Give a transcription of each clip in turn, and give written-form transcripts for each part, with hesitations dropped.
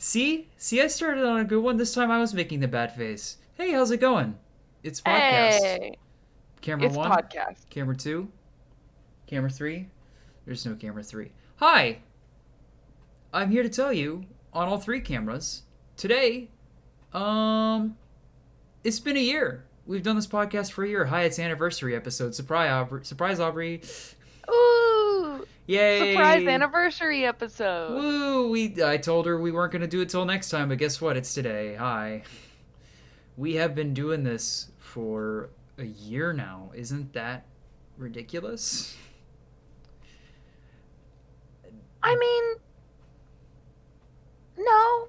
See, I started on a good one. This time I was making the bad face. Hey, how's it going? It's podcast. Hey, Camera it's one, podcast. camera two, camera three. There's no camera three. Hi, I'm here to tell you on all three cameras today. Um, it's been a year. We've done this podcast for a year. Hi, it's anniversary episode. Surprise, Aubrey. Surprise, Aubrey. Ooh, surprise Yay! anniversary episode. Woo! I told her we weren't gonna do it till next time, but guess what? It's today. Hi. We have been doing this for a year now. Isn't that ridiculous? I mean, no.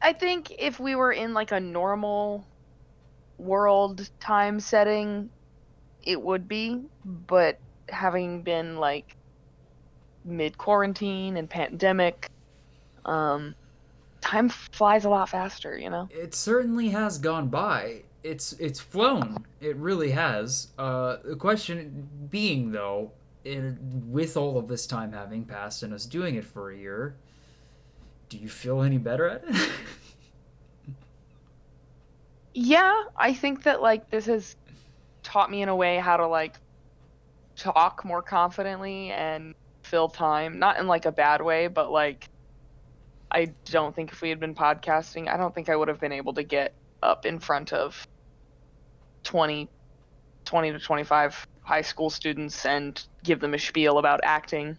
I think if we were in like a normal world time setting, it would be, but having been like mid quarantine and pandemic, um, time flies a lot faster, you know? It certainly has gone by. It's flown. It really has. The question being though, with all of this time having passed and us doing it for a year, do you feel any better at it? Yeah, I think that like this has taught me in a way how to like talk more confidently and fill time, not in like a bad way, but like I don't think if we had been podcasting, I don't think I would have been able to get up in front of 20, 20 to 25 high school students and give them a spiel about acting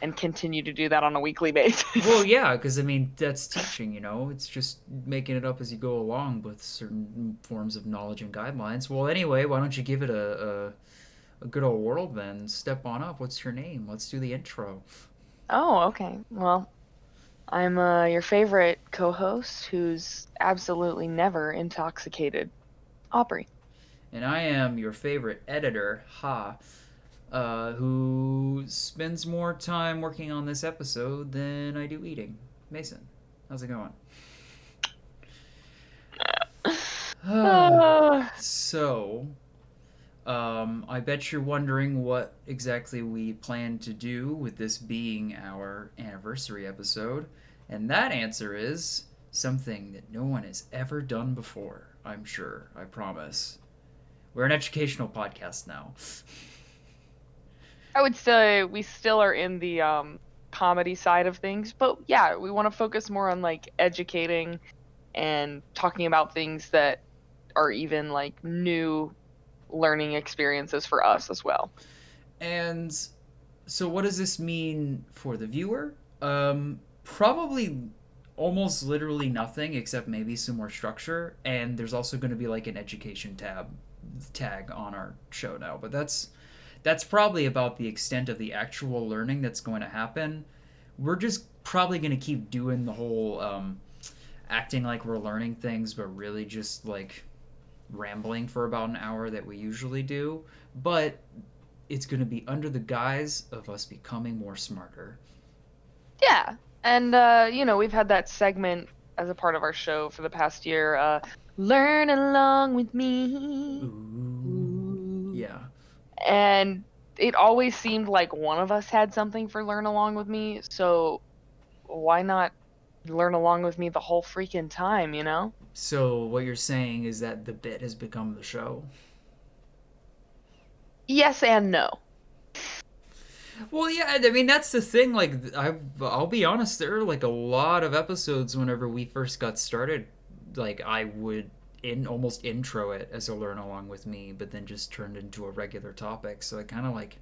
and continue to do that on a weekly Well, basis. yeah, because I mean that's teaching. It's just making it up as you go along with certain forms of knowledge and guidelines. Well, anyway, why don't you give it a good old whirl then? Step on up. What's your name? Let's do the intro. Oh, okay. Well, I'm your favorite co-host who's absolutely never intoxicated, Aubrey. And I am your favorite editor, who spends more time working on this episode than I do eating. Mason, how's it going? Uh, So, I bet you're wondering what exactly we plan to do with this being our anniversary episode. And that answer is something that no one has ever done before, I'm sure. I promise. We're an educational podcast now. I would say we still are in the comedy side of things, but yeah, we want to focus more on like educating and talking about things that are even like new learning experiences for us as well. And so, what does this mean for the viewer? Probably almost literally nothing except maybe some more structure. And there's also going to be like an education tag on our show now, but that's probably about the extent of the actual learning that's going to happen. We're just probably going to keep doing the whole acting like we're learning things, but really just like rambling for about an hour that we usually do. But it's going to be under the guise of us becoming more smarter. Yeah. And we've had that segment as a part of our show for the past year, learn along with me. Ooh. Ooh. Yeah. And it always seemed like one of us had something for learn along with me, so why not learn along with me the whole freaking time, you know? So what you're saying is that the bit has become the show. Yes and no. Well, yeah, I mean that's the thing. Like, I'll be honest, there are like a lot of episodes whenever we first got started. Like, I would in almost intro it as a learn along with me, but then just turned into a regular topic. So I kind of like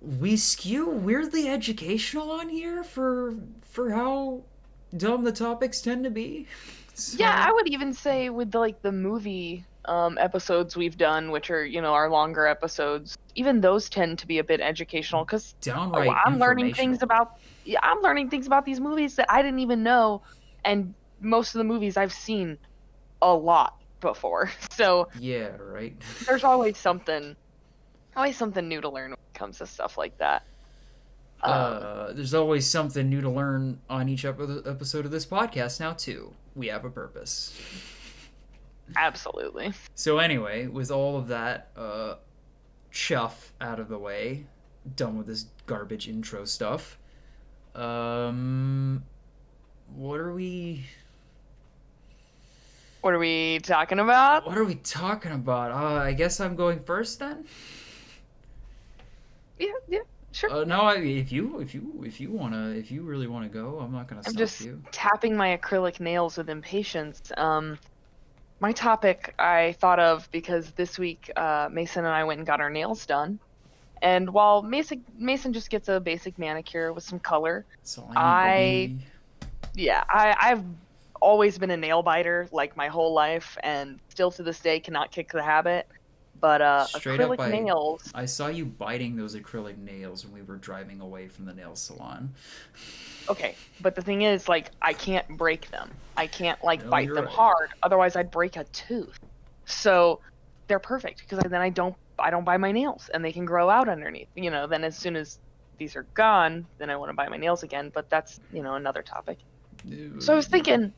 we skew weirdly educational on here for how dumb the topics tend to be. Yeah, So I would even say with the movie episodes we've done, which are, our longer episodes, even those tend to be a bit educational because downright I'm learning things informational. about yeah, I'm learning things about these movies that I didn't even know, and most of the movies I've seen a lot before. So Yeah, right. there's always something new to learn when it comes to stuff like that. Um, There's always something new to learn on each episode of this podcast now too. We have a purpose. Absolutely. So anyway, with all of that chuff out of the way, done with this garbage intro stuff. Um, What are we talking about? What are we talking about? I guess I'm going first then. Yeah, yeah, sure. No, if you really wanna go, I'm not gonna I'm stop just you. tapping my acrylic nails with impatience. My topic I thought of because this week Mason and I went and got our nails done. And while Mason just gets a basic manicure with some color, That's all I need, I baby. yeah, I've always been a nail biter like my whole life and still to this day cannot kick the habit. But Straight up, acrylic nails, I saw you biting those acrylic nails when we were driving away from the nail salon. okay, but the thing is like I can't break them. I can't like No, bite you're them right. hard, otherwise I'd break a tooth. So they're perfect because then I don't bite my nails and they can grow out underneath. Then as soon as these are gone, then I want to bite my nails again, but that's, another topic. So I was Yeah. thinking,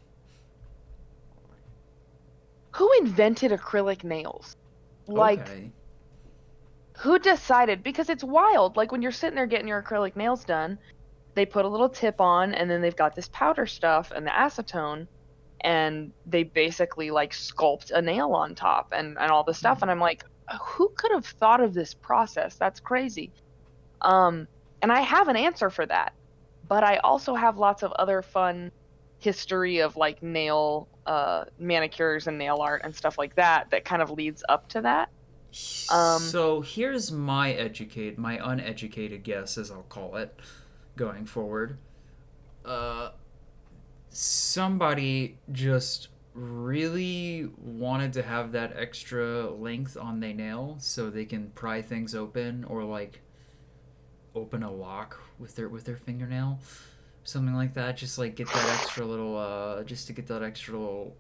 who invented acrylic nails? Like, Okay. who decided? Because it's wild. Like, when you're sitting there getting your acrylic nails done, they put a little tip on, and then they've got this powder stuff and the acetone, and they basically, like, sculpt a nail on top and all this stuff. And I'm like, who could have thought of this process? That's crazy. Um, and I have an answer for that. But I also have lots of other fun history of like nail manicures and nail art and stuff like that kind of leads up to that. Um, So here's my uneducated guess, as I'll call it, going forward. Uh, Somebody just really wanted to have that extra length on their nail so they can pry things open or like open a lock with their fingernail, something like that. Just like get that extra little, just to get that extra little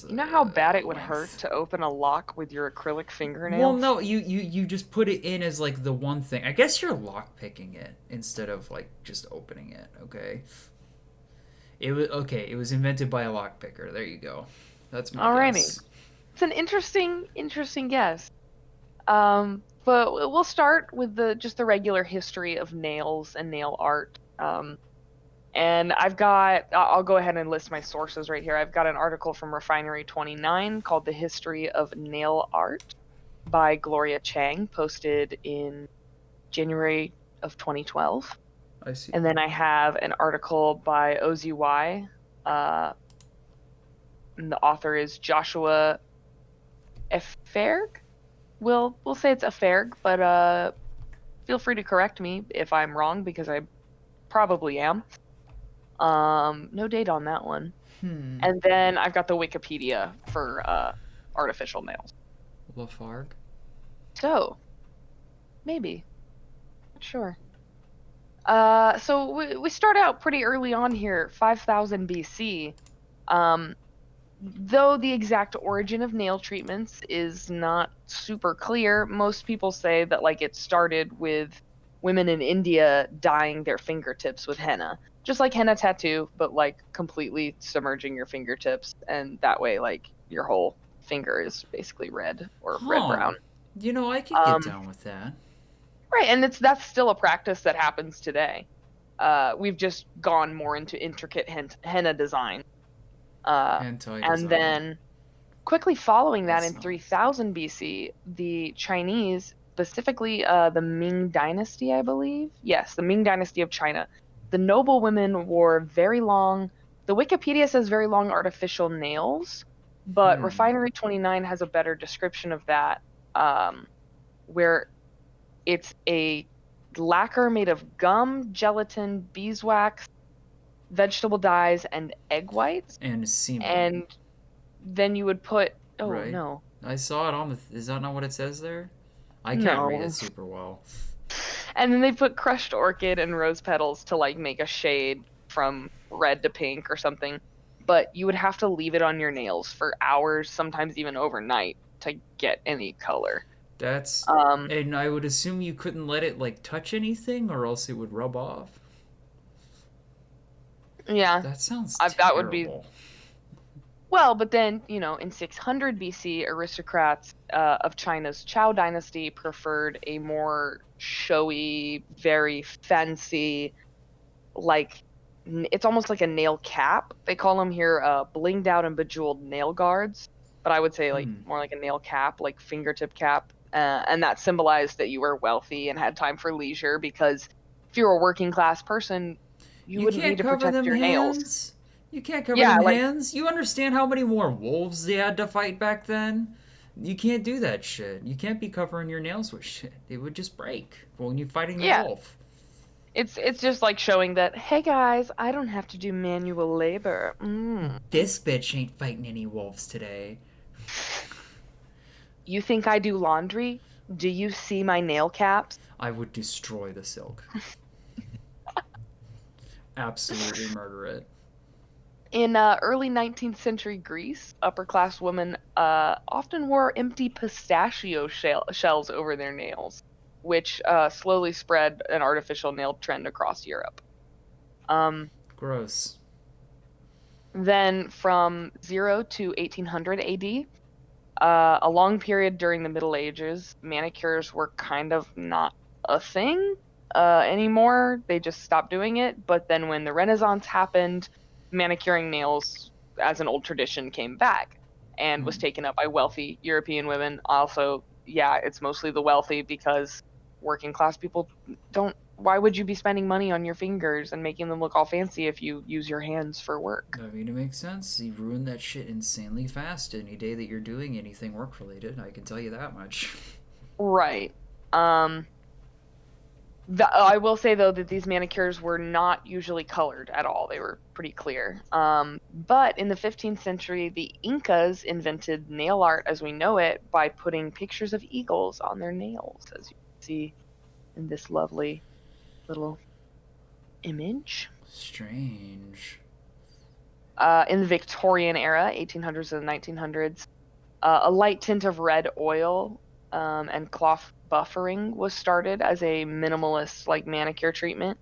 you know how bad it would hurt length. to open a lock with your acrylic Well, fingernails? no, you just put it in as like the one thing. I guess you're lock picking it instead of like just opening it. Okay, it was okay. It was invented by a lock picker. There you go. That's my Alrighty. guess. It's an interesting guess. But we'll start with the regular history of nails and nail art. And I'll go ahead and list my sources right here. I've got an article from Refinery 29 called The History of Nail Art by Gloria Chang, posted in January of 2012. I see. And then I have an article by OZY, and the author is Joshua Eferg. We'll say it's Eferg, but feel free to correct me if I'm wrong because I probably am. No date on that one. Hmm. And then I've got the Wikipedia for artificial nails. Lafargue. So maybe, not sure. So we start out pretty early on here, 5000 BC. Um, though the exact origin of nail treatments is not super clear, most people say that like it started with women in India dyeing their fingertips with henna. Just like henna tattoo, but like completely submerging your fingertips, and that way like your whole finger is basically red or red Huh. brown. I could get Um, down with that. right, and that's still a practice that happens today. We've just gone more into intricate henna design. Hentai And design. then quickly following that That's in not. 3000 BC, the Chinese, specifically the Ming Dynasty, I believe. Yes, the Ming Dynasty of China. The noble women wore very long, the Wikipedia says very long artificial nails, but Hmm. Refinery 29 has a better description of that, where it's a lacquer made of gum, gelatin, beeswax, vegetable dyes, and egg whites. And semen. And then you would put, oh Right? no, I saw it on the. Is that not what it says there? I can't read it no. super well. And then they put crushed orchid and rose petals to like make a shade from red to pink or something. But you would have to leave it on your nails for hours, sometimes even overnight, to get any color. That's. Um, And I would assume you couldn't let it like touch anything, or else it would rub off. yeah, That sounds that would be terrible. well. But then, in 600 BC, aristocrats of China's Chow dynasty preferred a more showy, very fancy, like it's almost like a nail cap. They call them here blinged out and bejeweled nail guards, but I would say like more like a nail cap, like fingertip cap. And that symbolized that you were wealthy and had time for leisure, because if you were a working class person, you You wouldn't can't need to cover protect them your nails. hands. You can't cover Yeah, them like hands. You understand how many more wolves they had to fight back then? You can't do that shit. You can't be covering your nails with shit. It would just break when you're fighting the yeah, wolf. it's just like showing that, hey guys, I don't have to do manual labor. This bitch ain't fighting any wolves today. You think I do laundry? Do you see my nail caps? I would destroy the silk. Absolutely murder it. In early 19th century Greece, upper class women often wore empty pistachio shells over their nails, which slowly spread an artificial nail trend across Europe. Gross. Then from 0 to 1800 AD, a long period during the Middle Ages, manicures were kind of not a thing anymore. They just stopped doing it. But then when the Renaissance happened, manicuring nails as an old tradition came back and was taken up by wealthy European women. Also, yeah, it's mostly the wealthy, because working class people don't. Why would you be spending money on your fingers and making them look all fancy if you use your hands for work? I mean, it makes sense. You ruin that shit insanely fast any day that you're doing anything work related. I can tell you that much. Right. I will say though that these manicures were not usually colored at all. They were pretty clear. But in the 15th century, the Incas invented nail art as we know it by putting pictures of eagles on their nails, as you can see in this lovely little image. Strange. In the Victorian era, 1800s and 1900s, a light tint of red oil and cloth buffering was started as a minimalist like manicure treatment.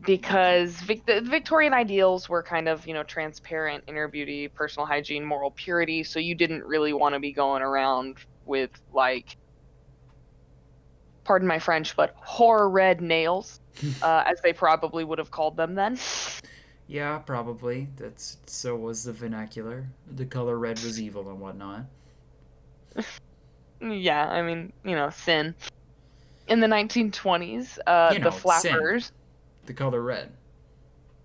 Because the Victorian ideals were kind of, transparent inner beauty, personal hygiene, moral purity. So you didn't really want to be going around with like, pardon my French, but whore red nails, as they probably would have called them then. Yeah, probably. So was the vernacular. The color red was evil and whatnot. Yeah, I mean, sin. In the 1920s, the Sin. flappers. The color red.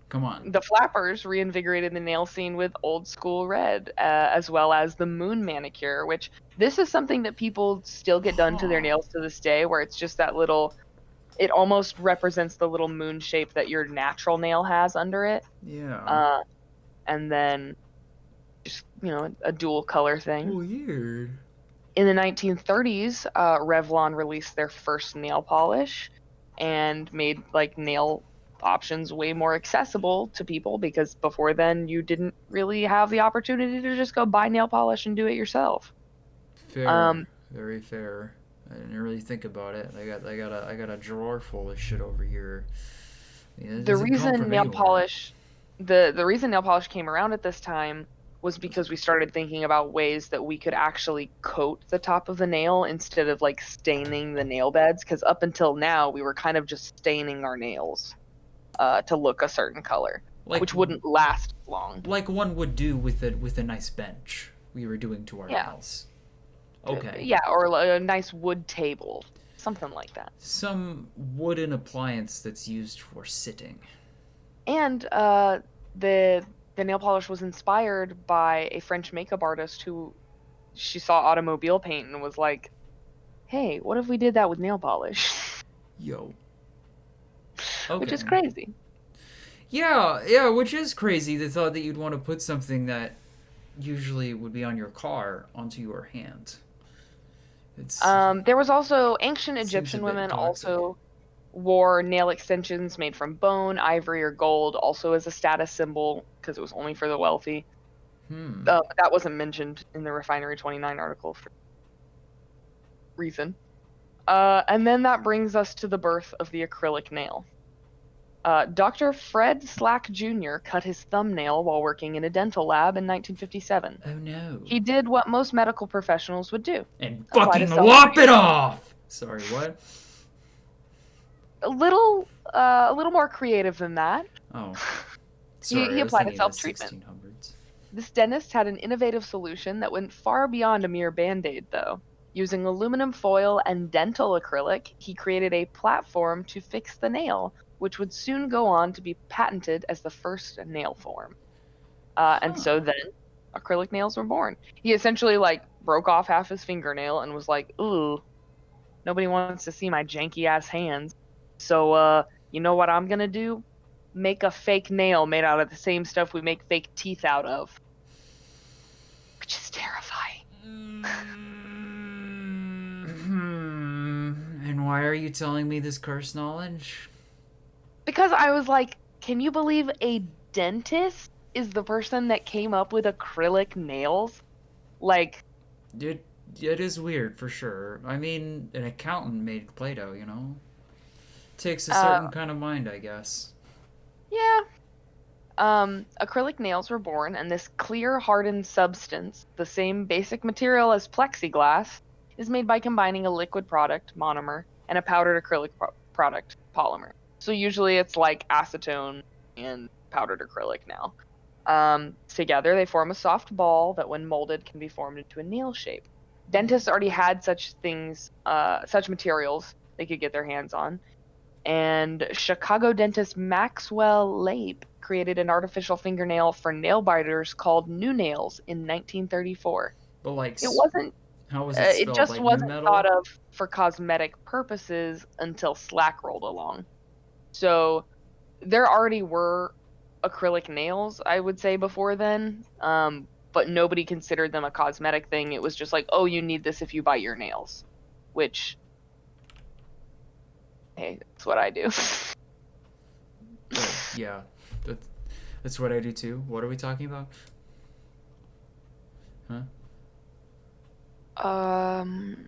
Come on. The flappers reinvigorated the nail scene with old school red, as well as the moon manicure, which this is something that people still get done to their nails to this day, where it's just that little, it almost represents the little moon shape that your natural nail has under it. Yeah. And then just, a dual color thing. Weird. In the 1930s, Revlon released their first nail polish and made like nail options way more accessible to people, because before then you didn't really have the opportunity to just go buy nail polish and do it yourself. Fair. Very fair. I didn't really think about it. I got a drawer full of shit over here. It The doesn't come reason from nail anywhere. polish the reason nail polish came around at this time was because we started thinking about ways that we could actually coat the top of the nail instead of like staining the nail beds, because up until now we were kind of just staining our nails to look a certain color, which wouldn't last long. Like one would do with a nice bench we were doing to our nails. Okay. Yeah, or a nice wood table, something like that. Some wooden appliance that's used for sitting. And the nail polish was inspired by a French makeup artist who she saw automobile paint and was like, hey, what if we did that with nail polish? Yo. Okay. Which is crazy. Yeah, which is crazy, the thought that you'd want to put something that usually would be on your car onto your hand. There was also ancient Egyptian women also wore nail extensions made from bone, ivory, or gold, also as a status symbol, because it was only for the wealthy. That wasn't mentioned in the Refinery 29 article for reason. And then that brings us to the birth of the acrylic nail. Dr. Fred Slack Jr. cut his thumbnail while working in a dental lab in 1957. Oh no. He did what most medical professionals would do. And fucking lop it off! Sorry, what? A little a little more creative than that. Oh, He sorry, I was applied a thinking of the self-treatment. 1600s. This dentist had an innovative solution that went far beyond a mere band-aid, though. Using aluminum foil and dental acrylic, he created a platform to fix the nail, which would soon go on to be patented as the first nail form. And Huh. so then acrylic nails were born. He essentially like broke off half his fingernail and was like, "Ooh, nobody wants to see my janky ass hands. So you know what I'm gonna do? Make a fake nail made out of the same stuff we make fake teeth out of." Which is terrifying. And why are you telling me this cursed knowledge? Because I was like, can you believe a dentist is the person that came up with acrylic nails? Like, It is weird for sure. I mean, an accountant made Play-Doh, you know? Takes a uh, certain kind of mind, I guess. yeah. Acrylic nails were born, and this clear, hardened substance, the same basic material as plexiglass, is made by combining a liquid product, monomer, and a powdered acrylic product, polymer. So usually it's like acetone and powdered acrylic now. Together, they form a soft ball that, when molded, can be formed into a nail shape. Dentists already had such things, such materials they could get their hands on, and Chicago dentist Maxwell Lape created an artificial fingernail for nail biters called New Nails in 1934. But like, It wasn't, how was it it spelled? just Like new wasn't thought metal? of for cosmetic purposes until Slack rolled along. So there already were acrylic nails, I would say, before then, but nobody considered them a cosmetic thing. It was just like, oh, you need this if you bite your nails, which, hey, that's what I do. Yeah, that's, that's what I do too. What are we talking about? Huh? um,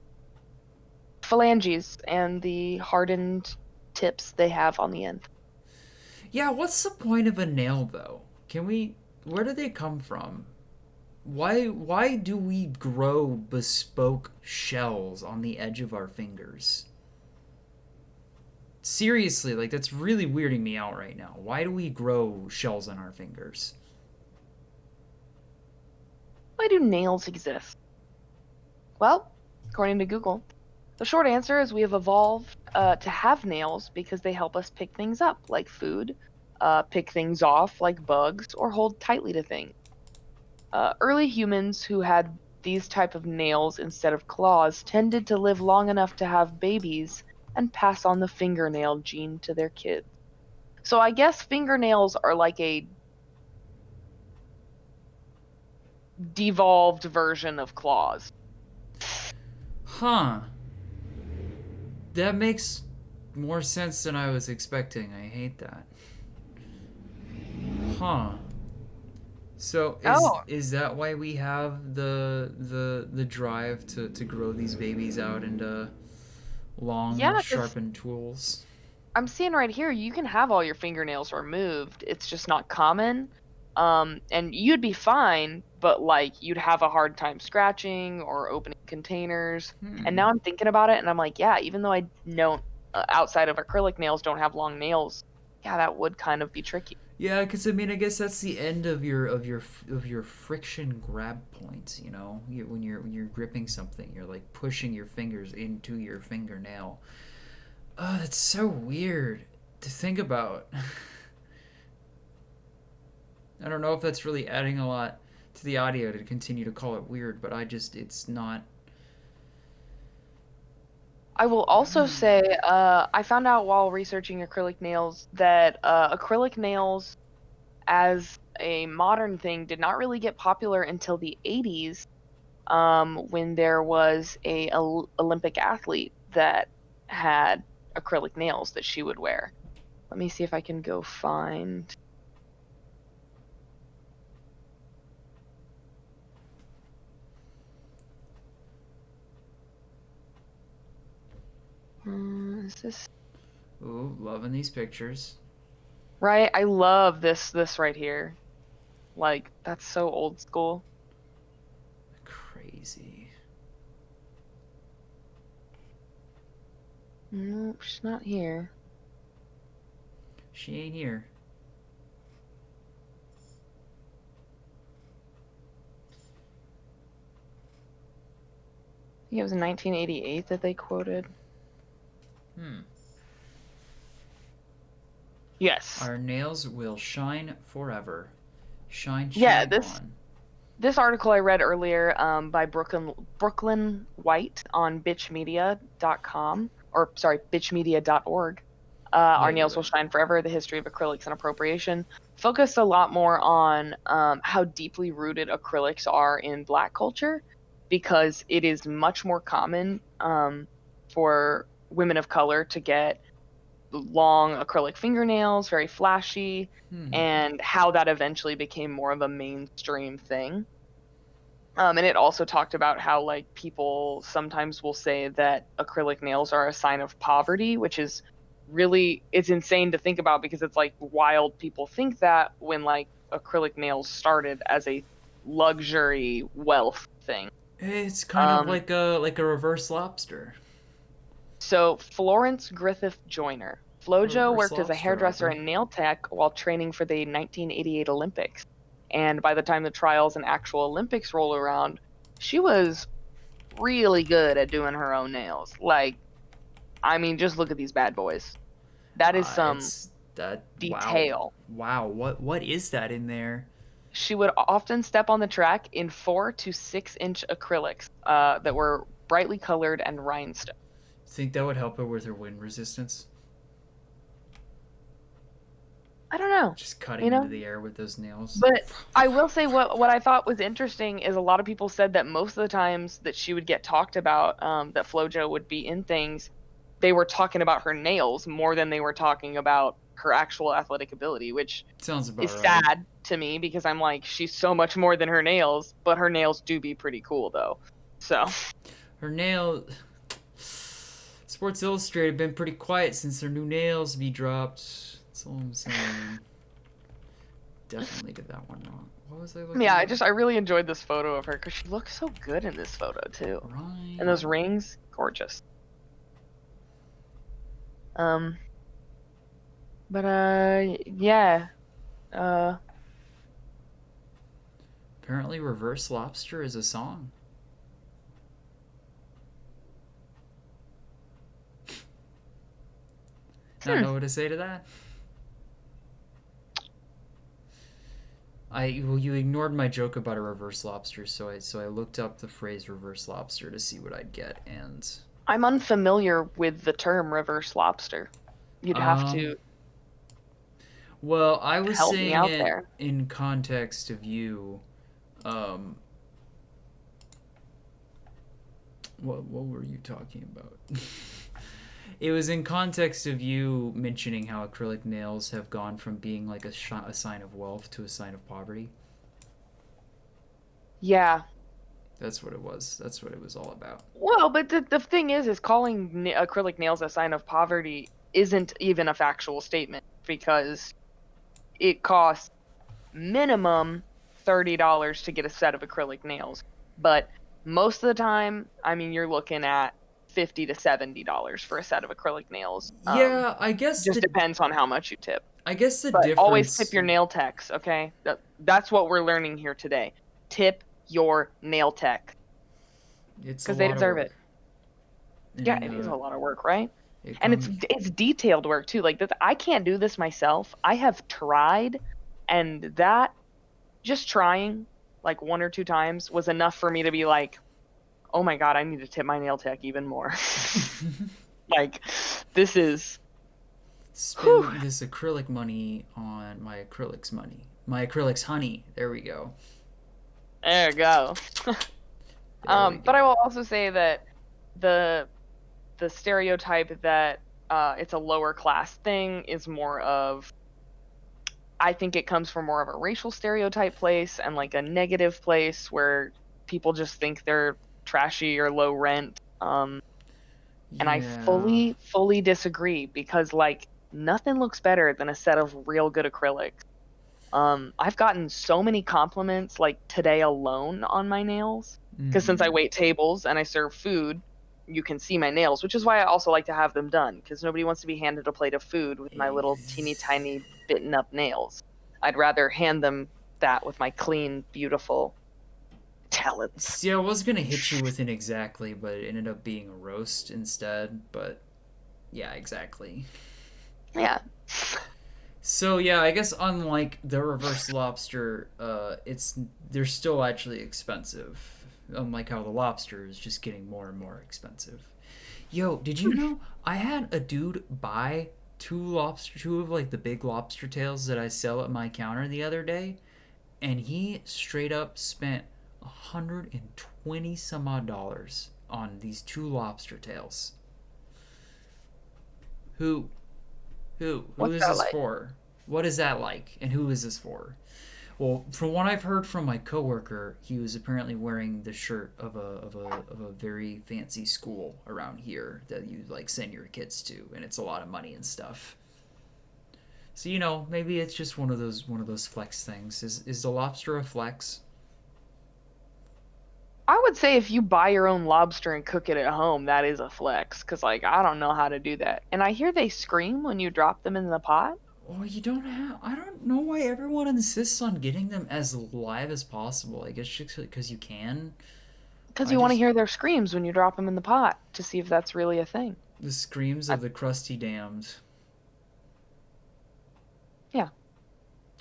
Phalanges and the hardened tips they have on the end. Yeah, what's the point of a nail though? Can we? Where do they come from? Why do we grow bespoke shells on the edge of our fingers? Seriously, like that's really weirding me out right now. Why do we grow shells on our fingers? Why do nails exist? Well, according to Google, the short answer is we have evolved to have nails because they help us pick things up, like food, pick things off, like bugs, or hold tightly to things. Early humans who had these type of nails instead of claws tended to live long enough to have babies and pass on the fingernail gene to their kids. So I guess fingernails are like a devolved version of claws. Huh. That makes more sense than I was expecting. I hate that. Huh. So Oh, is that why we have the drive to grow these babies out into long yeah, because sharpened tools? I'm seeing right here you can have all your fingernails removed. It's just not common. And you'd be fine, but like you'd have a hard time scratching or opening containers. And Hmm. now I'm thinking about it and I'm like, yeah, even though I don't, outside of acrylic nails, don't have long nails, yeah, that would kind of be tricky. Yeah, because I mean, I guess that's the end of your friction grab points. You know, when you're gripping something, you're like pushing your fingers into your fingernail. Oh, that's so weird to think about. I don't know if that's really adding a lot to the audio to continue to call it weird, but it's not. I will also say, I found out while researching acrylic nails that acrylic nails as a modern thing did not really get popular until the 80s, when there was a Olympic athlete that had acrylic nails that she would wear. Let me see if I can go find. Is this Ooh, loving these pictures. right? I love this right here. Like that's so old school. Crazy. Nope, she's not here. She ain't here. I think it was in 1988 that they quoted. Yes. Our nails will shine forever. Shine, Yeah, shine on. this article I read earlier by Brooklyn White on bitchmedia.com, or sorry, bitchmedia.org. Our you're Nails Will right. Shine Forever, The History of Acrylics and Appropriation, focused a lot more on how deeply rooted acrylics are in Black culture, because it is much more common for women of color to get long acrylic fingernails, very flashy, and how that eventually became more of a mainstream thing. And it also talked about how like people sometimes will say that acrylic nails are a sign of poverty, which is really, it's insane to think about, because it's like wild people think that when like acrylic nails started as a luxury wealth thing. It's kind of Um, like a reverse lobster. so Florence Griffith Joyner. A Flojo reverse worked as a lobster, hairdresser Aubrey. and nail tech while training for the 1988 Olympics. And by the time the trials and actual Olympics roll around, she was really good at doing her own nails. Like, I mean, just look at these bad boys. That is some It's that. Wow. detail. Wow. What is that in there? She would often step on the track in 4 to 6 inch acrylics that were brightly colored and rhinestone. Think that would help her with her wind resistance? I don't know, Just cutting you into know? the air with those nails. But I will say what I thought was interesting is a lot of people said that most of the times that she would get talked about, that FloJo would be in things, they were talking about her nails more than they were talking about her actual athletic ability, which Sounds about is right. sad to me because I'm like, she's so much more than her nails, but her nails do be pretty cool though. So Her nail. Sports Illustrated been pretty quiet since their new nails be dropped. That's all I'm saying. Definitely did that one wrong. What was I looking yeah, at? I really enjoyed this photo of her because she looks so good in this photo too. And Right. those rings, gorgeous. Um, but yeah. Uh, Apparently, Reverse Lobster is a song. Not know what to say to that. You ignored my joke about a reverse lobster, so I looked up the phrase reverse lobster to see what I'd get, and I'm unfamiliar with the term reverse lobster. You'd have um, to well, I was help me saying out it there. in context of you. Um, what were you talking about? It was in context of you mentioning how acrylic nails have gone from being like a sign of wealth to a sign of poverty. Yeah. That's what it was. That's what it was all about. Well, but the thing is calling acrylic nails a sign of poverty isn't even a factual statement, because it costs minimum $30 to get a set of acrylic nails. But most of the time, I mean, you're looking at $50 to $70 for a set of acrylic nails. Yeah, Just depends on how much you tip. I guess the But always tip difference. your nail techs, okay? That's what we're learning here today. Tip your nail tech It's a because they lot of deserve work. it. Yeah, And it is a lot of work, right? it And it's comes. it's detailed work too. Like that, I can't do this myself. I have tried, and that just trying like 1 or 2 times was enough for me to be like, oh my god, I need to tip my nail tech even more. Like, this is, whew, Spend this acrylic money on my acrylics money. My acrylics honey. There we go. there you go. There we But I go. will also say that the the stereotype that it's a lower class thing is more of, I think it comes from more of a racial stereotype place and like a negative place where people just think they're trashy or low rent. And I Yeah. fully disagree, because like nothing looks better than a set of real good acrylics. I've gotten so many compliments like today alone on my nails, because since I Mm-hmm. wait tables and I serve food, you can see my nails, which is why I also like to have them done, because nobody wants to be handed a plate of food with my little teeny tiny bitten up nails. I'd rather hand them that with my clean, beautiful talons. See, I was gonna hit you with an exactly, but it ended up being a roast instead. But yeah, exactly. Yeah. So yeah, I guess unlike the reverse lobster, they're still actually expensive. Unlike how the lobster is just getting more and more expensive. Yo, did you know I had a dude buy two of like the big lobster tails that I sell at my counter the other day, and he straight up spent $120 some odd dollars on these two lobster tails. Who who What's is that this like? for? What is that like? And who is this for? Well, from what I've heard from my coworker, he was apparently wearing the shirt of a very fancy school around here that you like send your kids to, and it's a lot of money and stuff. So maybe it's just one of those flex things. Is the lobster a flex? I would say if you buy your own lobster and cook it at home, that is a flex. Because, like, I don't know how to do that. And I hear they scream when you drop them in the pot. Well, you don't have. I don't know why everyone insists on getting them as live as possible. I guess just because you can. Because I you want to just hear their screams when you drop them in the pot to see if that's really a thing. the screams I, of the crusty damned. yeah.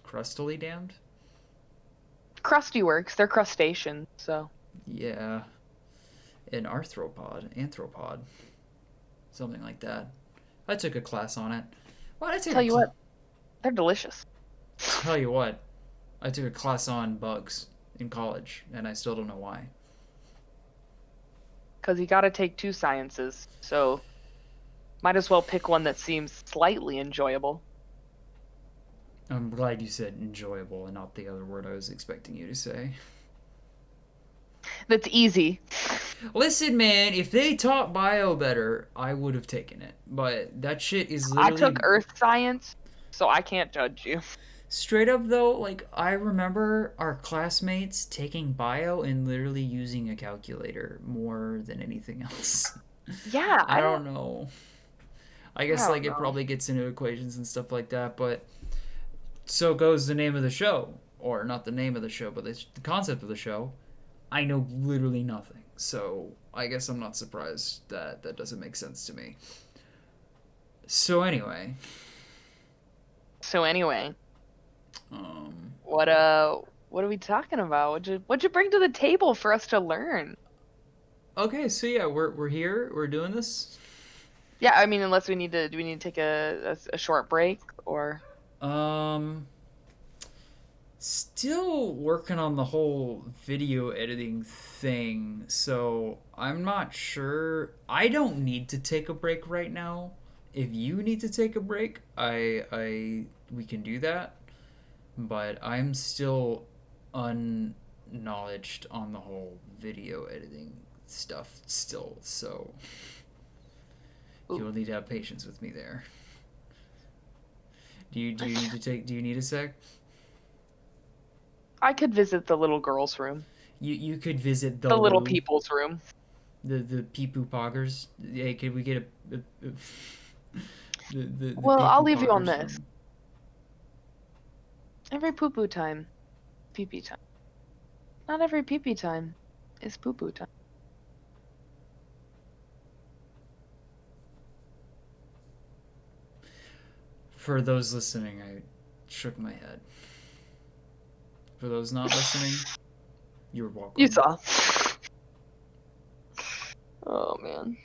Crustily damned? Crusty works. They're crustaceans, so. Yeah. An anthropod. Something like that. I took a class on it. Why did I take Tell a you what, they're delicious. Tell you what, I took a class on bugs in college, and I still don't know why. Because you gotta take two sciences, so might as well pick one that seems slightly enjoyable. I'm glad you said enjoyable and not the other word I was expecting you to say. That's easy. Listen, man, if they taught bio better, I would have taken it. But that shit is I literally took earth science, so I can't judge you. straight up though. Like I remember our classmates taking bio and literally using a calculator more than anything else. Yeah, I don't know. I guess I like don't it know. probably gets into equations and stuff like that, but so goes the name of the show, or not the name of the show, but the concept of the show. I know literally nothing, so I guess I'm not surprised that that doesn't make sense to me. So anyway, So anyway, um, what are we talking about? What'd you bring to the table for us to learn? okay, so yeah, we're here, we're doing this. Yeah, I mean, unless do we need to take a short break or? Um, Still working on the whole video editing thing, so I'm not sure. I don't need to take a break right now. If you need to take a break, I we can do that. But I'm still unknowledged on the whole video editing stuff still, so Ooh, you'll need to have patience with me there. Do you need a sec? I could visit the little girl's room, You could visit the the little Lou, people's room. the peepoo poggers. Hey, could we get the Well, I'll peepoo leave you on poggers this. from? Every poo-poo time, pee-pee time. Not every pee-pee time is poo-poo time. For those listening, I shook my head. For those not listening, you're You welcome. saw. Oh man.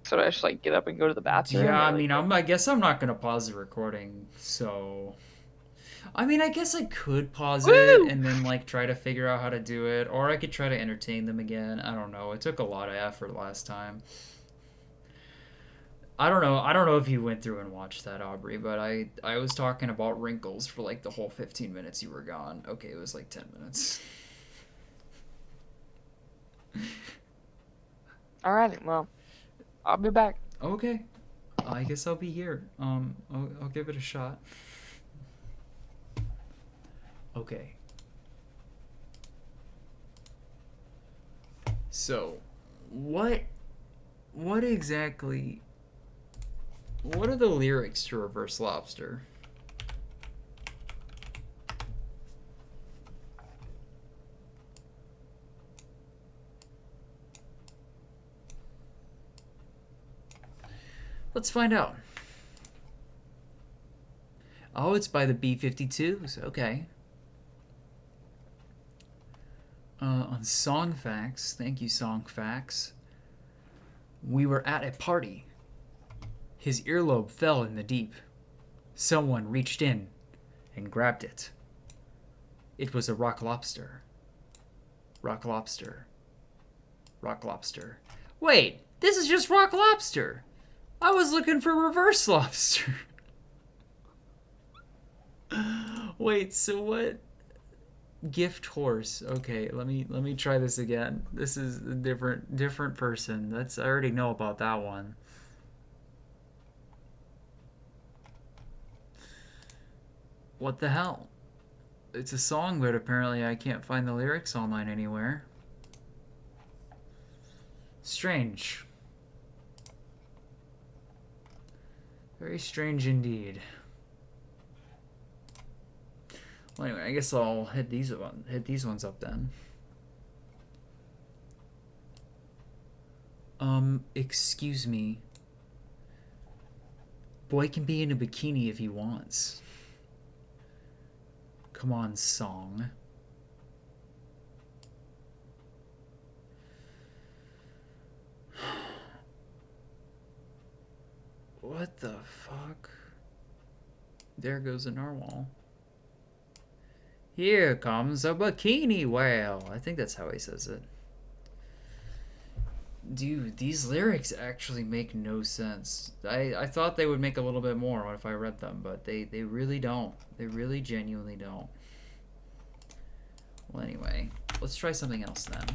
So do I just like get up and go to the bathroom Yeah, or I like mean, I guess I'm not gonna pause the recording. So, I mean, I guess I could pause it woo? and then like try to figure out how to do it, or I could try to entertain them again. I don't know. It took a lot of effort last time. I don't know. I don't know if you went through and watched that, Aubrey, but I was talking about wrinkles for like the whole 15 minutes you were gone. Okay, it was like 10 minutes. Alright, well, I'll be back. Okay, I guess I'll be here. I'll give it a shot. Okay. So, What exactly? What are the lyrics to Reverse Lobster? Let's find out. Oh, it's by the B-52s. Okay. On Song Facts, thank you, Song Facts. We were at a party. His earlobe fell in the deep. Someone reached in and grabbed it. It was a rock lobster. Rock lobster. Rock lobster. Wait, this is just rock lobster. I was looking for reverse lobster. Wait, so what? Gift horse. Okay, let me try this again. This is a different person. I already know about that one. What the hell? It's a song, but apparently I can't find the lyrics online anywhere. Strange. Very strange indeed. Well, anyway, I guess I'll hit these ones up then. Excuse me. Boy can be in a bikini if he wants. Come on, song. What the fuck? There goes a narwhal. Here comes a bikini whale. I think that's how he says it. Dude, these lyrics actually make no sense. I thought they would make a little bit more if I read them, but they really don't. They really genuinely don't. Well, anyway, let's try something else then.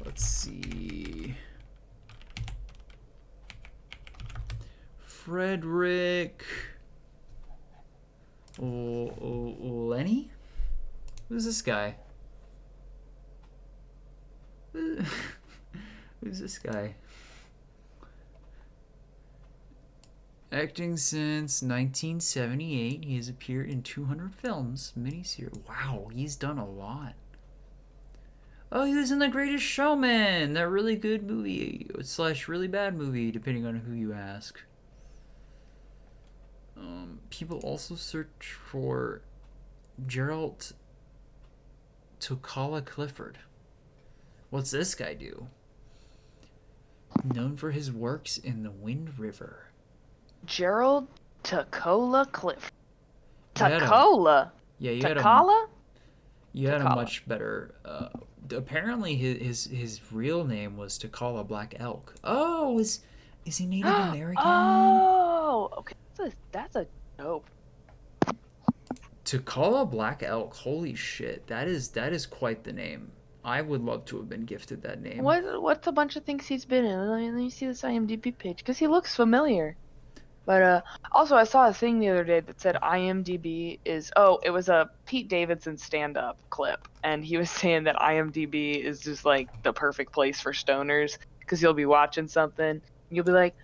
Let's see. Frederick Lenny? Who's this guy? Who's this guy? Acting since 1978. He has appeared in 200 films, miniseries. Wow, he's done a lot. Oh, he was in The Greatest Showman, that really good movie / really bad movie, depending on who you ask. People also search for Gerald Tocala Clifford. What's this guy do? Known for his works in The Wind River. Gerald Tocala Clifford. Tocala? Yeah, you Tocala? had a much better... apparently his real name was Tocala Black Elk. Oh, is he Native American? Oh, okay. That's a dope. Tocala Black Elk. Holy shit, that is quite the name. I would love to have been gifted that name. What's a bunch of things he's been in? Let me see this IMDb page because he looks familiar. But also I saw a thing the other day that said IMDb is it was a Pete Davidson stand-up clip, and he was saying that IMDb is just like the perfect place for stoners because you'll be watching something and you'll be like,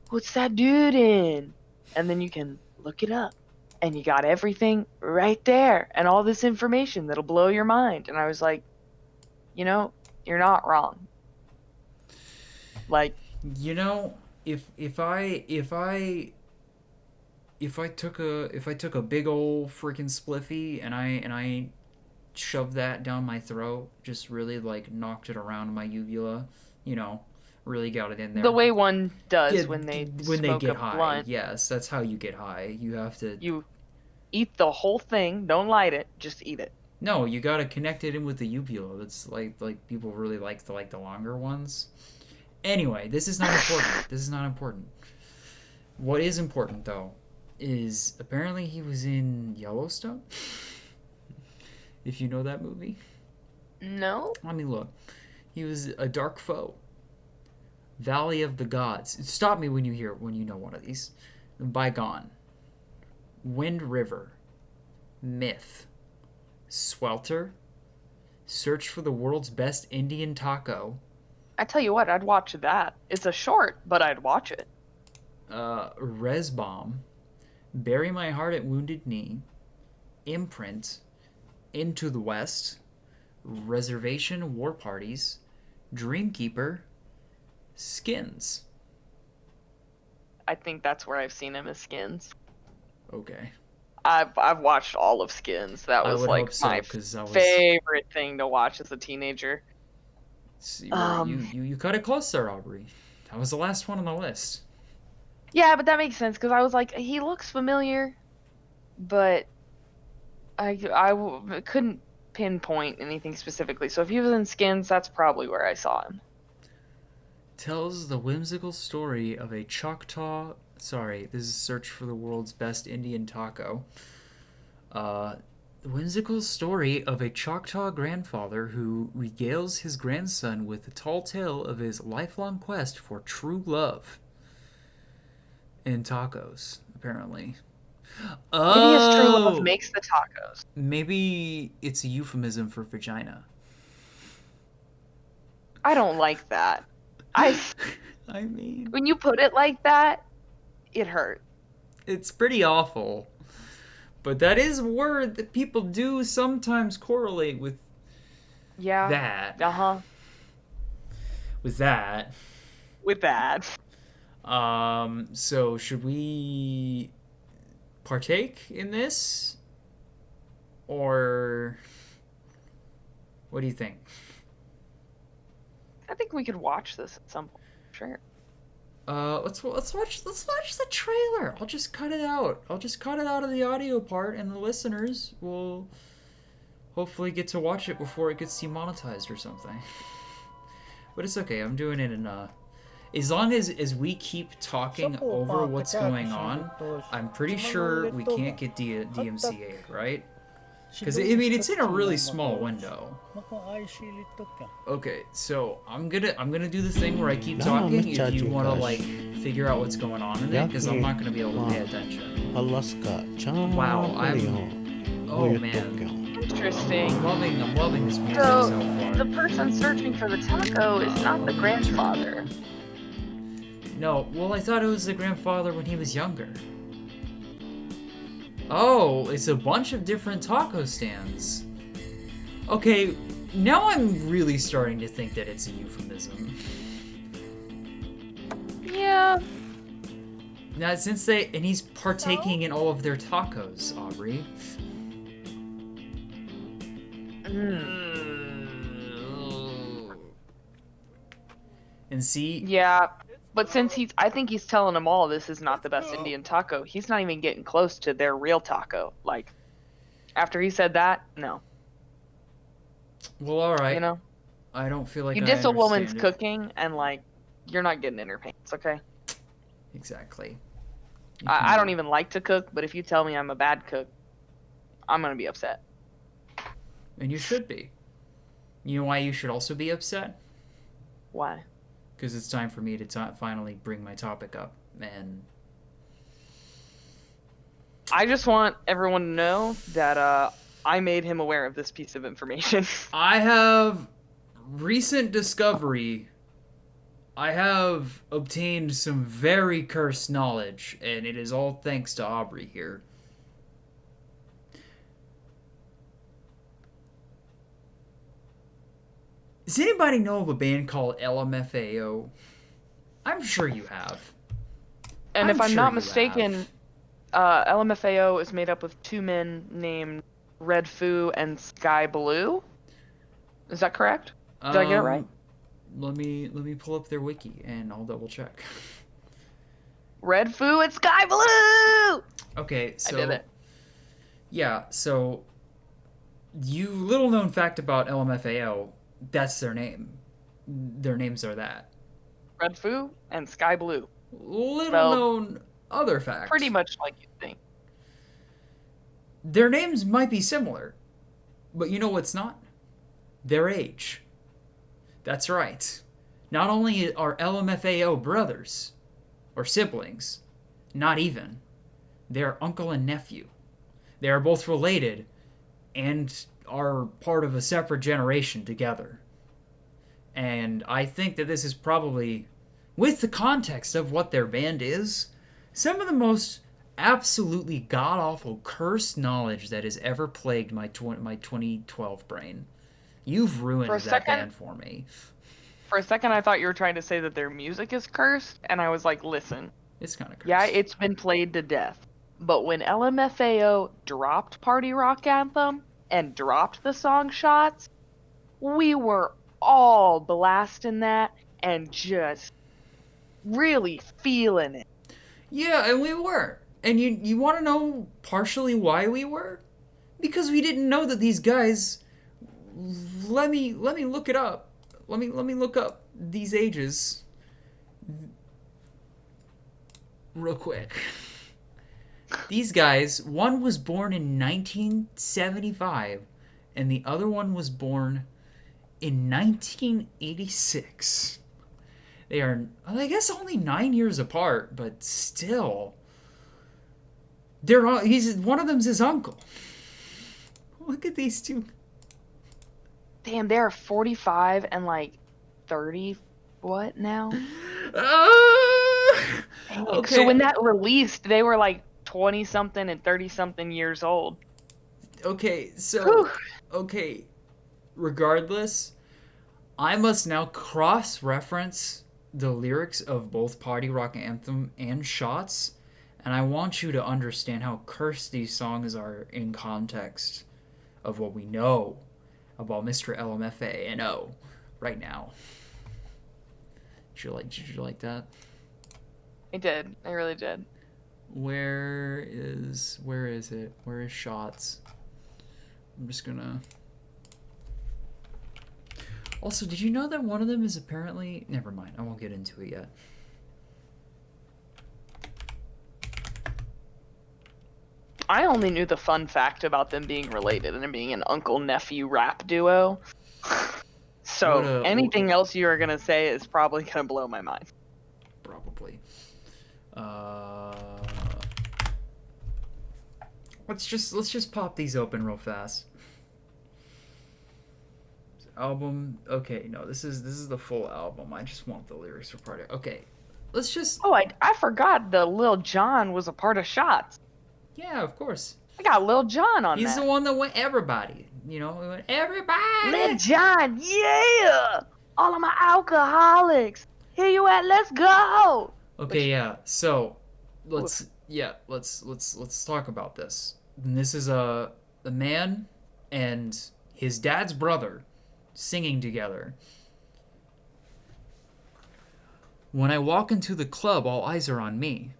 what's that dude in? And then you can look it up and you got everything right there and all this information that'll blow your mind. And I was like, you're not wrong. Like, if I took a big old freaking spliffy and I shoved that down my throat, just really like knocked it around my uvula, really got it in there. The way one does when they get high. Blunt. Yes, that's how you get high. You have to. You eat the whole thing. Don't light it. Just eat it. No, you gotta connect it in with the uvula. That's like people really like the longer ones. Anyway, this is not important. This is not important. What is important though is apparently he was in Yellowstone. If you know that movie. No. Let me look. He was a dark foe. Valley of the Gods. Stop me when you know one of these. Bygone. Wind River. Myth. Swelter. Search for the world's best Indian taco. I tell you what, I'd watch that. It's a short, but I'd watch it. Res Bomb. Bury My Heart at Wounded Knee. Imprint. Into the West. Reservation War Parties. Dreamkeeper. Skins. I think that's where I've seen him as Skins. Okay. I've watched all of Skins. That was like my favorite thing to watch as a teenager. You cut it close there, Aubrey. That was the last one on the list. Yeah, but that makes sense because I was like, he looks familiar, but I couldn't pinpoint anything specifically. So if he was in Skins, that's probably where I saw him. Tells the whimsical story of a Choctaw. Sorry, this is Search for the World's Best Indian Taco. The whimsical story of a Choctaw grandfather who regales his grandson with the tall tale of his lifelong quest for true love in tacos, apparently. Maybe his true love makes the tacos. Maybe it's a euphemism for vagina. I don't like that. I mean, when you put it like that, it hurt. It's pretty awful. But that is a word that people do sometimes correlate with that. Uh-huh. With that. With that. So should we partake in this? Or what do you think? I think we could watch this at some point. Sure. Let's watch the trailer. I'll just cut it out. I'll just cut it out of the audio part, and the listeners will hopefully get to watch it before it gets demonetized or something. But it's okay. I'm doing it in as long as we keep talking over what's going on, I'm pretty sure we can't get DMCA'd, right? Because, I mean, it's in a really small window. Okay, so I'm gonna do the thing where I keep talking if you want to, like, figure out what's going on in it, because I'm not going to be able to pay attention. Wow, oh, man. Interesting. I'm loving this music so far. The person searching for the taco is not the grandfather. No, well, I thought it was the grandfather when he was younger. Oh, it's a bunch of different taco stands. Okay, now I'm really starting to think that it's a euphemism. Yeah. Now, and he's partaking in all of their tacos, Aubrey. And see? Yeah. But since I think he's telling them all this is not the best Indian taco, he's not even getting close to their real taco. Like, after he said that, no. Well, all right. You know? I don't feel like you diss a woman's cooking, and, like, you're not getting in her pants, okay? Exactly. I don't even like to cook, but if you tell me I'm a bad cook, I'm going to be upset. And you should be. You know why you should also be upset? Why? Because it's time for me to finally bring my topic up, and I just want everyone to know that I made him aware of this piece of information. I have recent discovery. I have obtained some very cursed knowledge, and it is all thanks to Aubrey here. Does anybody know of a band called LMFAO? I'm sure you have. And if I'm not mistaken, LMFAO is made up of two men named Red Foo and Sky Blue. Is that correct? Did I get it right? Let me pull up their wiki and I'll double check. Red Foo and Sky Blue. Okay, so I did it. Yeah, so little known fact about LMFAO. That's their name. Their names are that. Red Foo and Sky Blue. Little known other fact. Pretty much like you'd think. Their names might be similar, but you know what's not? Their age. That's right. Not only are LMFAO brothers or siblings, not even. They are uncle and nephew. They are both related and are part of a separate generation together. And I think that this is probably, with the context of what their band is, some of the most absolutely god-awful cursed knowledge that has ever plagued my 2012 brain. You've ruined that band for me. For a second, I thought you were trying to say that their music is cursed, and I was like, listen. It's kind of cursed. Yeah, it's been played to death. But when LMFAO dropped Party Rock Anthem and dropped the song Shots, we were all blasting that and just really feeling it. Yeah, and we were. And you want to know partially why we were? Because we didn't know that these guys. Let me look it up. Let me look up these ages real quick. These guys, one was born in 1975 and the other one was born in 1986. They are, I guess, only 9 years apart, but still. One of them's his uncle. Look at these two. Damn, they're 45 and like 30 what now? Okay. So when that released, they were like 20 something and 30 something years old. Okay, so Whew. okay, regardless, I must now cross-reference the lyrics of both Party Rock Anthem and Shots, and I want you to understand how cursed these songs are in context of what we know about Mr. LMFAO right now. Did you like that? I did. I really did. Where is it? Where is Shots? I'm just gonna... Also, did you know that one of them is apparently... Never mind, I won't get into it yet. I only knew the fun fact about them being related and them being an uncle-nephew rap duo. So anything else you are going to say is probably going to blow my mind. Probably. Let's just pop these open real fast. Album. Okay, no, this is the full album. I just want the lyrics for part of it. Okay, let's just... Oh, I forgot the Lil Jon was a part of Shots. Yeah, of course. I got Lil Jon on He's that. the one that went everybody. You know, he went everybody. Lil Jon, yeah! All of my alcoholics. Here you at, let's go! Okay, yeah. So, let's talk about this. And this is a man and his dad's brother singing together. When I walk into the club, all eyes are on me.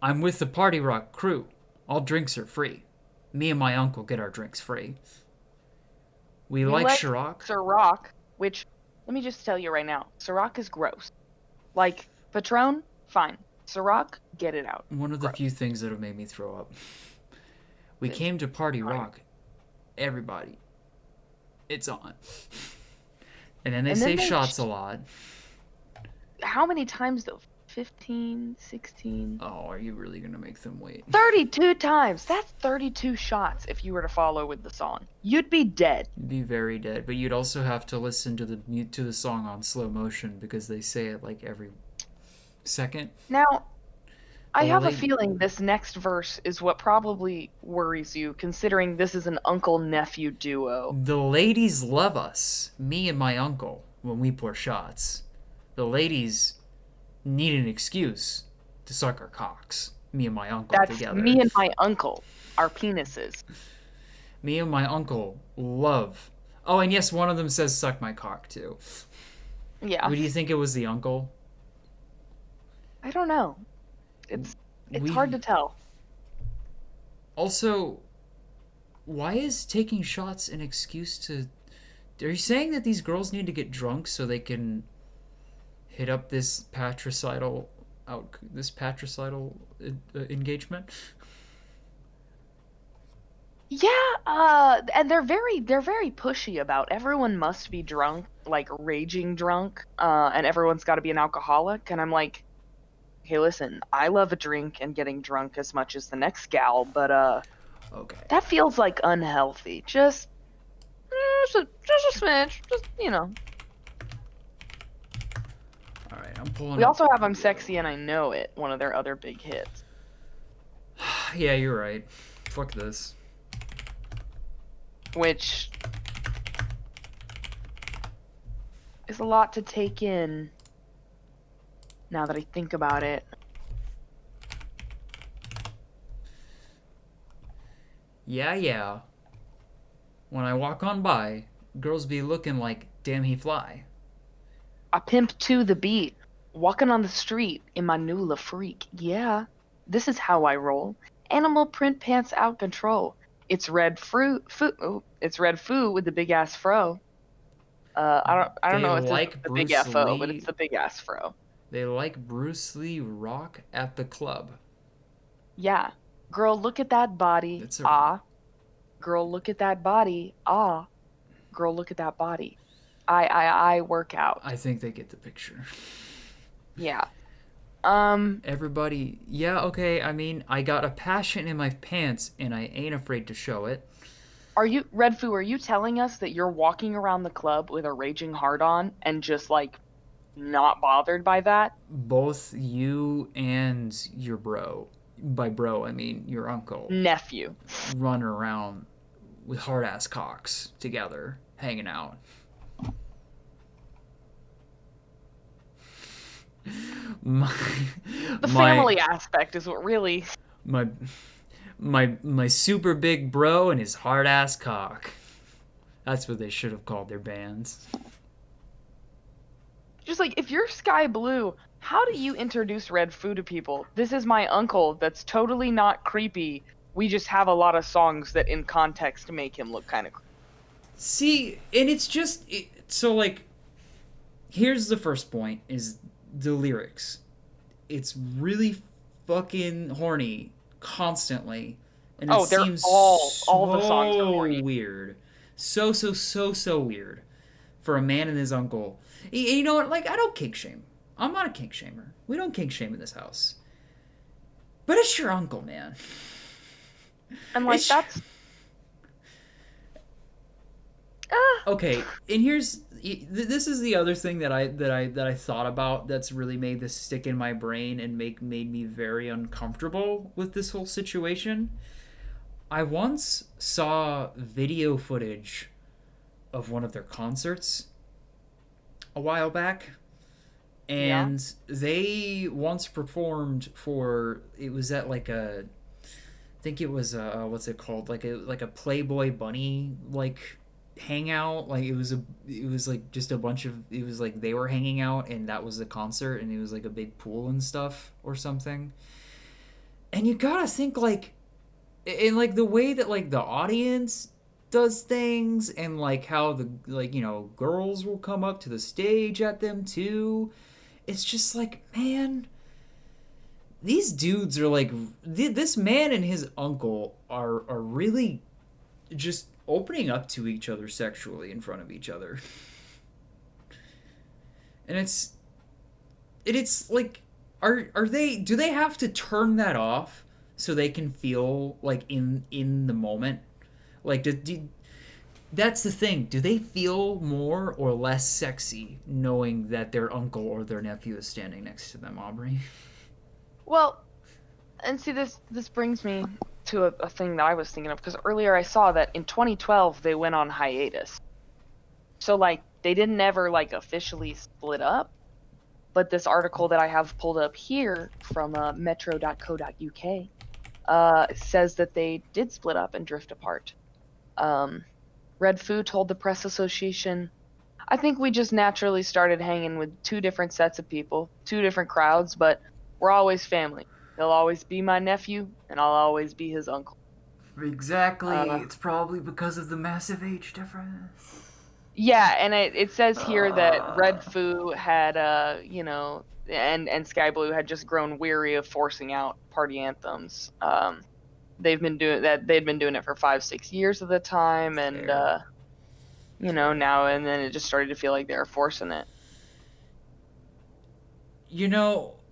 I'm with the Party Rock crew. All drinks are free. Me and my uncle get our drinks free. We like Ciroc. Ciroc, which, let me just tell you right now, Ciroc is gross. Like, Patron, fine. Ciroc, get it out. One of the few things that have made me throw up. We came to Party Rock. Everybody. It's on. And then they say Shots a lot. How many times though? 15, 16? Oh, are you really going to make them wait? 32 times! That's 32 shots if you were to follow with the song. You'd be dead. You'd be very dead, but you'd also have to listen to the song on slow motion because they say it like every second. Now, I have a feeling this next verse is what probably worries you, considering this is an uncle-nephew duo. The ladies love us, me and my uncle, when we pour shots. The ladies need an excuse to suck our cocks. Me and my uncle together. That's me and my uncle, our penises. Me and my uncle love... Oh, and yes, one of them says suck my cock, too. Yeah. Do you think it was the uncle? I don't know. It's hard to tell. Also, why is taking shots an excuse to... Are you saying that these girls need to get drunk so they can hit up this patricidal engagement? Yeah, and they're very pushy about everyone must be drunk, like raging drunk, and everyone's got to be an alcoholic. And I'm like, hey, listen, I love a drink and getting drunk as much as the next gal, but Okay. that feels like unhealthy. Just a smidge, All right, I'm pulling We up also have I'm the other Sexy and one. I Know It, one of their other big hits, Yeah, you're right. Fuck this. which is a lot to take in now that I think about it. Yeah, yeah. When I walk on by, girls be looking like damn he fly. I pimp to the beat, walking on the street in my new La Freak. Yeah, this is how I roll. Animal print pants out control. It's red foo with the big ass fro. I don't They know if this is like the big Bruce FO, but it's Lee. the big ass fro. They like Bruce Lee rock at the club. Yeah. Girl, look at that body. That's a. Ah. Girl, look at that body. Ah. Girl, look at that body. I work out. I think they get the picture. Yeah. Um, Everybody, yeah, okay. I mean, I got a passion in my pants, and I ain't afraid to show it. Are you telling us that you're walking around the club with a raging hard on and just like not bothered by that? Both you and your bro, by bro I mean your uncle, Nephew. run around with hard ass cocks together, hanging out. My The my family aspect is what really my my super big bro and his hard ass cock. That's what they should have called their bands. just like if you're Sky Blue, how do you introduce Red Foo to people? This is my uncle that's totally not creepy. We just have a lot of songs that in context make him look kind of creepy. See, and it's just so like here's the first point is the lyrics. It's really fucking horny constantly, and it Oh, they're seems all the songs are so horny. weird, so weird for a man and his uncle. You know what? Like I don't kink shame. I'm not a kink shamer. We don't kink shame in this house. But it's your uncle, man. And like It's that's okay. And here's this is the other thing that I thought about that's really made this stick in my brain and made me very uncomfortable with this whole situation. I once saw video footage of one of their concerts a while back, yeah. and they once performed for it was at like a I think it was what's it called like a Playboy Bunny like hangout like it was like just a bunch of it was like they were hanging out and that was the concert and it was like a big pool and stuff or something, and you gotta think like in like the way that like the audience does things and like how the like you know girls will come up to the stage at them too. It's just like man, these dudes are like this man and his uncle are really just opening up to each other sexually in front of each other. And it's like are they do they have to turn that off so they can feel like in the moment? Like that's the thing. Do they feel more or less sexy knowing that their uncle or their nephew is standing next to them, Aubrey? Well, and see this brings me to a thing that I was thinking of because earlier I saw that in 2012 they went on hiatus. So like they didn't ever like officially split up, but this article that I have pulled up here from metro.co.uk says that they did split up and drift apart. Red Foo told the press association, I think we just naturally started hanging with two different sets of people, two different crowds, but we're always family. He'll always be my nephew, and I'll always be his uncle. Exactly. Uh, It's probably because of the massive age difference. yeah, and it says here that Red Uh, Foo had, and Sky Blue had just grown weary of forcing out party anthems. they'd been doing it for 5-6 years at the time, and Fair. now and then it just started to feel like they were forcing it.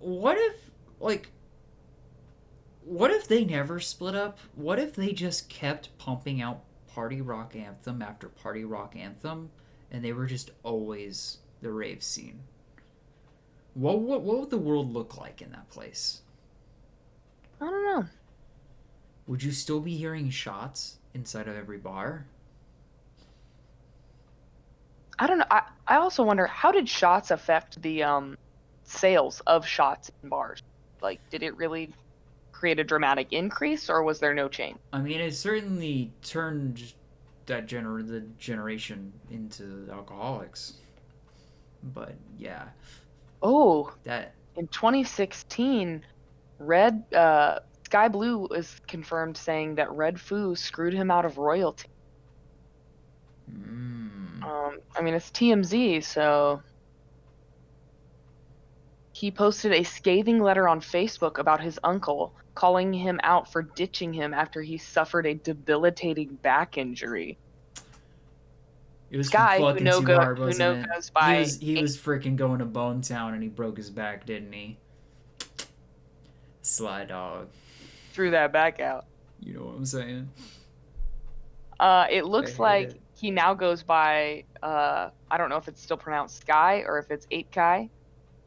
What if they never split up? What if they just kept pumping out party rock anthem after party rock anthem, and they were just always the rave scene? What would the world look like in that place? I don't know. Would you still be hearing shots inside of every bar? I don't know. I also wonder, how did shots affect the sales of shots in bars? Like, did it really create a dramatic increase, or was there no change? I mean, it certainly turned the generation into alcoholics. But yeah, Oh, that in 2016, Sky Blue was confirmed saying that Red Foo screwed him out of royalty. I mean, it's TMZ, so he posted a scathing letter on Facebook about his uncle, calling him out for ditching him after he suffered a debilitating back injury. it was from Sky, fucking too hard, wasn't it? goes by He was freaking going to Bone Town and he broke his back, didn't he? Sly dog. threw that back out. You know what I'm saying? It looks like he now goes by, I don't know if it's still pronounced Sky or if it's 8Kai,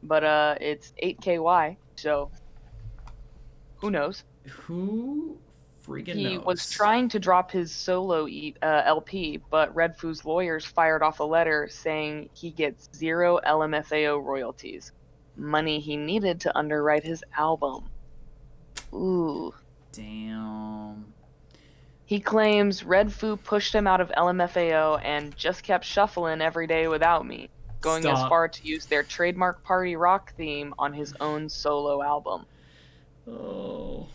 but it's 8KY, so who knows? Who freaking knows? He was trying to drop his solo LP, but Red Foo's lawyers fired off a letter saying he gets 0 LMFAO royalties, money he needed to underwrite his album. Ooh. Damn. He claims Red Foo pushed him out of LMFAO and just kept shuffling every day without me, going as far to use their trademark party rock theme on his own solo album. Oh.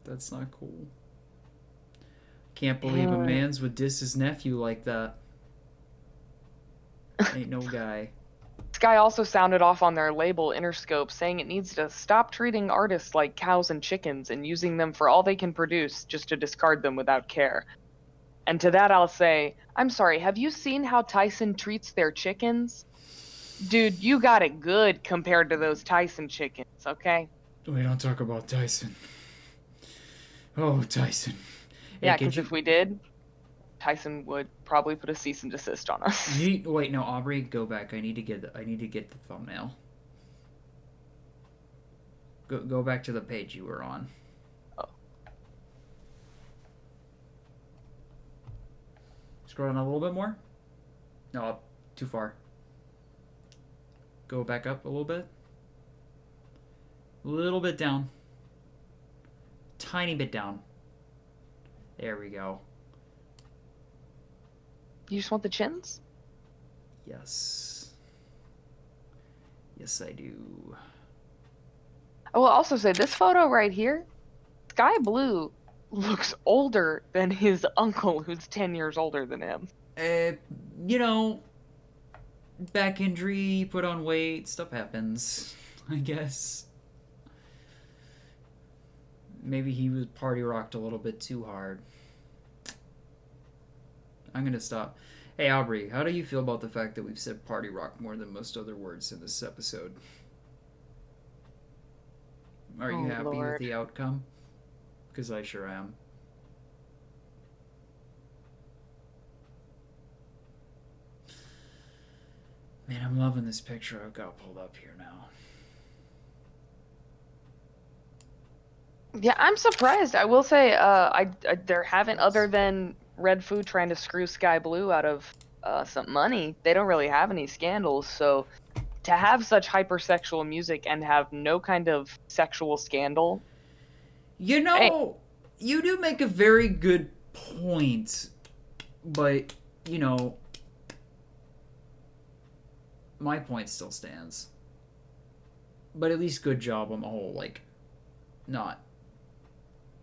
That's not cool. Can't believe a man's would diss his nephew like that. Ain't no guy. Sky also sounded off on their label Interscope, saying it needs to stop treating artists like cows and chickens and using them for all they can produce just to discard them without care. And to that I'll say, I'm sorry, have you seen how Tyson treats their chickens? Dude, you got it good compared to those Tyson chickens, okay? We don't talk about Tyson. Oh, Tyson. Yeah, because if we did, Tyson would probably put a cease and desist on us. Wait, no, Aubrey, go back. I need to get the thumbnail. Go back to the page you were on. Oh. Scroll down a little bit more. No, up too far. Go back up a little bit. A little bit down. Tiny bit down. There we go. You just want the chins? Yes. Yes, I do. I will also say, this photo right here, Sky Blue looks older than his uncle, who's 10 years older than him. You know, back injury, put on weight, stuff happens, I guess. Maybe he was party rocked a little bit too hard. I'm gonna stop. Hey Aubrey, how do you feel about the fact that we've said party rock more than most other words in this episode? Are you happy with the outcome? Because I sure am. Man, I'm loving this picture I've got pulled up here now. Yeah, I'm surprised. I will say, there haven't, other than Red Foo trying to screw Sky Blue out of some money, they don't really have any scandals. So to have such hypersexual music and have no kind of sexual scandal. You know, you do make a very good point, but, you know, my point still stands. But at least good job on the whole, like, not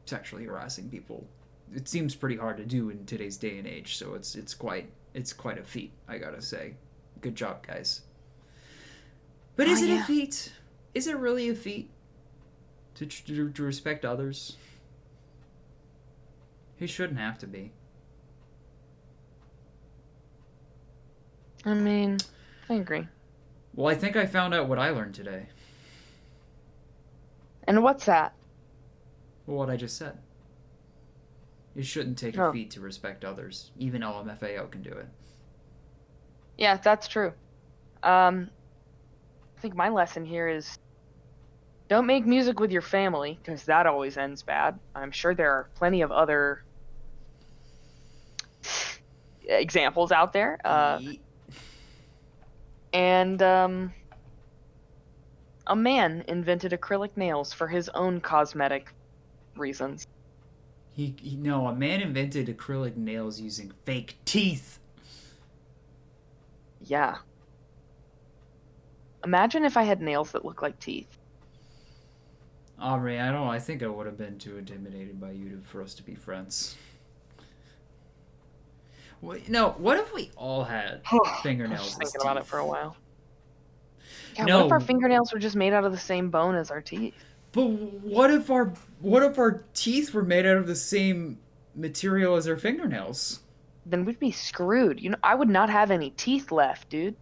sexually harassing people. It seems pretty hard to do in today's day and age, so it's quite a feat, I gotta say. Good job, guys. But is it a feat? Is it really a feat to respect others? He shouldn't have to be. I mean, I agree. Well, I think I found out what I learned today. And what's that? Well, what I just said. You shouldn't take a Oh, feat to respect others. Even LMFAO can do it. yeah, that's true. I think my lesson here is don't make music with your family, because that always ends bad. I'm sure there are plenty of other examples out there. And a man invented acrylic nails for his own cosmetic reasons. No, a man invented acrylic nails using fake teeth. Yeah. Imagine if I had nails that look like teeth. Aubrey, I think I would have been too intimidated by you for us to be friends. No, what if we all had I fingernails was as thinking teeth? about it for a while. Yeah, No, what if our fingernails were just made out of the same bone as our teeth? but what if our teeth were made out of the same material as our fingernails? Then we'd be screwed. You know, I would not have any teeth left, dude.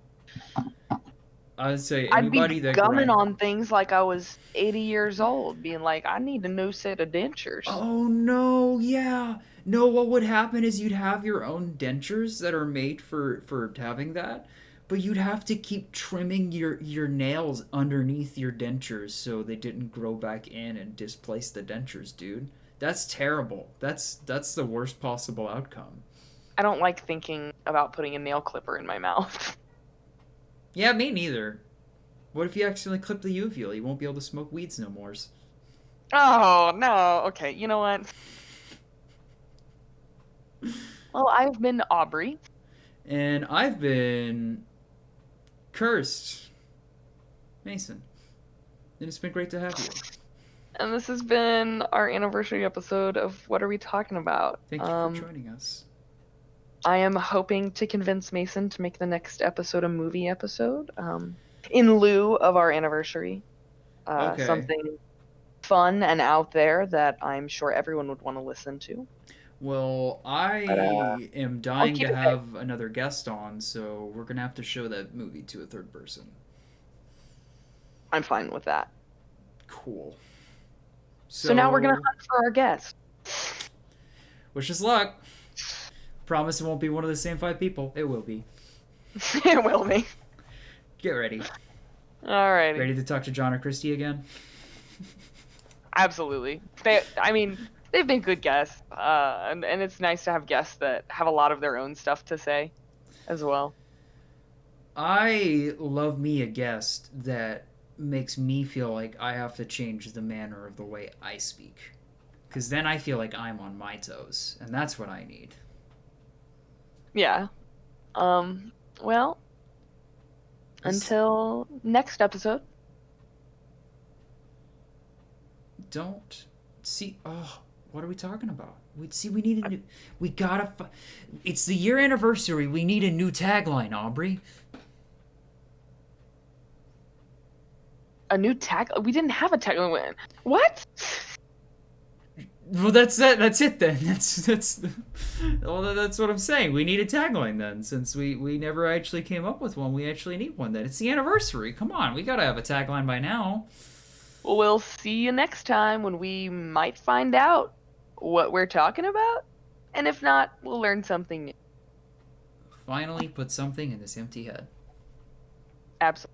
I'd say I'd be anybody that gumming grind. on things like I was 80 years old, being like, I need a new set of dentures. Oh no, yeah. No, what would happen is you'd have your own dentures that are made for having that, but you'd have to keep trimming your nails underneath your dentures so they didn't grow back in and displace the dentures, dude. That's terrible. That's the worst possible outcome. I don't like thinking about putting a nail clipper in my mouth. Yeah, me neither. What if you accidentally clip the uvula? You won't be able to smoke weeds no more. Oh, no. Okay, you know what? Well, I've been Aubrey. And I've been cursed, Mason. And it's been great to have you. And this has been our anniversary episode of What Are We Talking About? Thank you for joining us. I am hoping to convince Mason to make the next episode a movie episode, in lieu of our anniversary. Okay. Something fun and out there that I'm sure everyone would want to listen to. Well, I am I'll dying keep to it have another guest on, so we're going to have to show that movie to a third person. I'm fine with that. Cool. So now we're going to hunt for our guest. Wish us luck. Promise it won't be one of the same 5 people. It will be. It will be. Get ready. Alrighty. Ready to talk to John or Christy again? Absolutely. They've been good guests, and it's nice to have guests that have a lot of their own stuff to say as well. I love me a guest that makes me feel like I have to change the manner of the way I speak. Because then I feel like I'm on my toes, and that's what I need. Yeah. Well, until next episode. Don't see. Oh, what are we talking about? We need a new. We gotta. It's the year anniversary. We need a new tagline, Aubrey. A new tag? We didn't have a tagline. What? Well, that's it. That's it then. Well, that's what I'm saying. We need a tagline then, since we never actually came up with one. We actually need one then. It's the anniversary. Come on, we gotta have a tagline by now. Well, we'll see you next time when we might find out what we're talking about, and if not, we'll learn something new. Finally, put something in this empty head. Absolutely.